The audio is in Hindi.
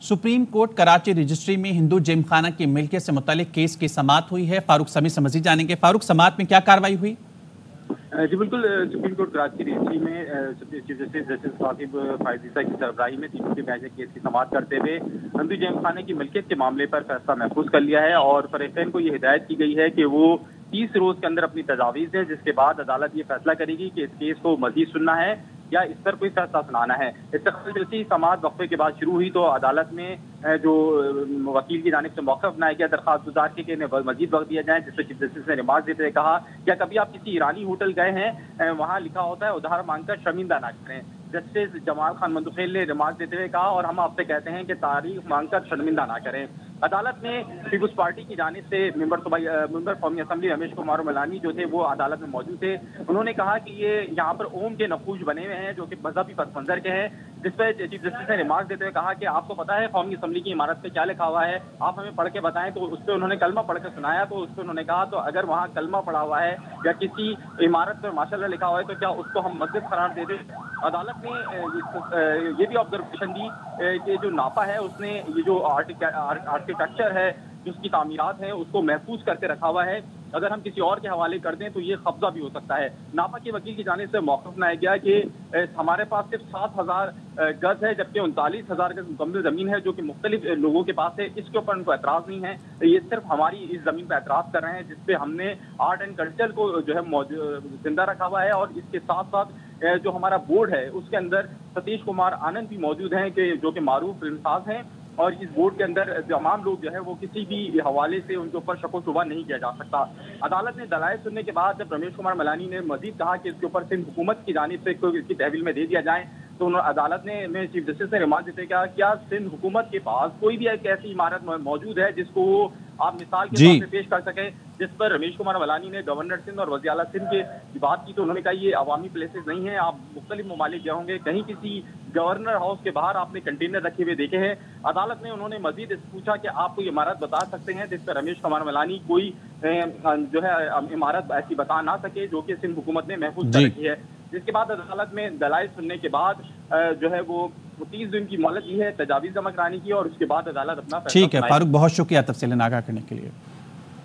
सुप्रीम कोर्ट कराची रजिस्ट्री में हिंदू जिमखाना की मिल्कियत से मुतालिक केस की समाअत हुई है। फारूक समीर से मजीद जानेंगे। फारूक, समाअत में क्या कार्रवाई हुई? जी बिल्कुल, सुप्रीम कोर्ट कराची रजिस्ट्री में चीफ जस्टिस साकिब फायजीसा की सरबराही में 3 बेंच ने केस की समाअत करते हुए हिंदू जिमखाने की मिल्कियत के मामले पर फैसला महफूज कर लिया है और फरीकैन को ये हिदायत की गई है कि वो 30 रोज के अंदर अपनी तजावीज़ दें, जिसके बाद अदालत ये फैसला करेगी कि इस केस को मजीद सुनना है या इस पर कोई फैसला सुनाना है। इससे कबल जैसे ही समाअत वक्फे के बाद शुरू हुई तो अदालत में जो वकील की जानिब से मौक़िफ़ बनाया गया दरख्वास्त गुजार के इन्हें मजीद वक्त दिया जाए, जिससे चीफ जस्टिस ने रिमार्क देते हुए कहा क्या कभी आप किसी ईरानी होटल गए हैं, वहाँ लिखा होता है उधार मांगकर शर्मिंदा ना करें। जस्टिस जमाल खान मंदुखेल ने रिमार्क देते हुए कहा और हम आपसे कहते हैं कि तारीख मांगकर शर्मिंदा ना करें। अदालत में पीपुल्स पार्टी की जानिब से मेंबर कौमी असम्बली रमेश कुमार मलानी जो थे वो अदालत में मौजूद थे। उन्होंने कहा कि ये यहाँ पर ओम के नकूश बने हुए हैं जो कि मजहबी पस मंजर के हैं, जिस पर चीफ जस्टिस ने रिमार्क देते हुए कहा कि आपको पता है कौमी असम्बली की इमारत पे क्या लिखा हुआ है, आप हमें पढ़ के बताएं। तो उस पर उन्होंने कलमा पढ़ के सुनाया, तो उस पर उन्होंने कहा तो अगर वहाँ कलमा पढ़ा हुआ है या किसी इमारत पर माशाल्लाह लिखा हुआ है तो क्या उसको हम मस्जिद करार दे दें। अदालत ने ये भी ऑब्जर्वेशन दी कि जो नापा है उसने ये जो आर्किटेक्चर है जिसकी तामीरात है उसको महफूज करके रखा हुआ है, अगर हम किसी और के हवाले कर दें तो ये कब्जा भी हो सकता है। नापा के वकील की जानिब से मौक़िफ़ बनाया गया कि हमारे पास सिर्फ 7,000 गज है जबकि 39,000 गज मुकम्मल ज़मीन है जो कि मुख्तलिफ लोगों के पास है। इसके ऊपर उनको एतराज़ नहीं है, ये सिर्फ हमारी इस ज़मीन पर एतराज़ कर रहे हैं जिसपे हमने आर्ट एंड कल्चर को जो है जिंदा रखा हुआ है। और इसके साथ साथ जो हमारा बोर्ड है उसके अंदर सतीश कुमार आनंद भी मौजूद हैं कि जो कि मारूफ फिल्मसाज हैं और इस बोर्ड के अंदर तमाम लोग जो है वो किसी भी हवाले से उनके ऊपर शक व शुबा नहीं किया जा सकता। अदालत ने दलाइल सुनने के बाद जब रमेश कुमार मलानी ने मजीद कहा कि इसके ऊपर सिंध हुकूमत की जानिब से इसकी तहवील में दे दिया जाए तो अदालत ने चीफ जस्टिस ने रिमार्क देते कहा क्या सिंध हुकूमत के पास कोई भी एक ऐसी इमारत मौजूद है जिसको आप मिसाल के तौर पे पेश कर सके। जिस पर रमेश कुमार मलानी ने गवर्नर सिंध और वज़ीर आला सिंध की बात की तो उन्होंने कहा ये अवामी प्लेसेस नहीं है, आप मुख्तलिफ ममालिक गए होंगे, कहीं किसी गवर्नर हाउस के बाहर आपने कंटेनर रखे हुए देखे हैं। अदालत ने उन्होंने मजीद पूछा कि आप कोई इमारत बता सकते हैं, जिस पर रमेश कुमार मलानी कोई जो है इमारत ऐसी बता ना सके जो कि सिंध हुकूमत ने महफूज कर रखी है। जिसके बाद अदालत में दलाइल सुनने के बाद जो है वो 30 दिन की मोहलत दी है तजावीज़ जमा कराने की और उसके बाद अदालत अपना फैसला। ठीक है फारूक, बहुत शुक्रिया तफसीलन आगाह करने के लिए।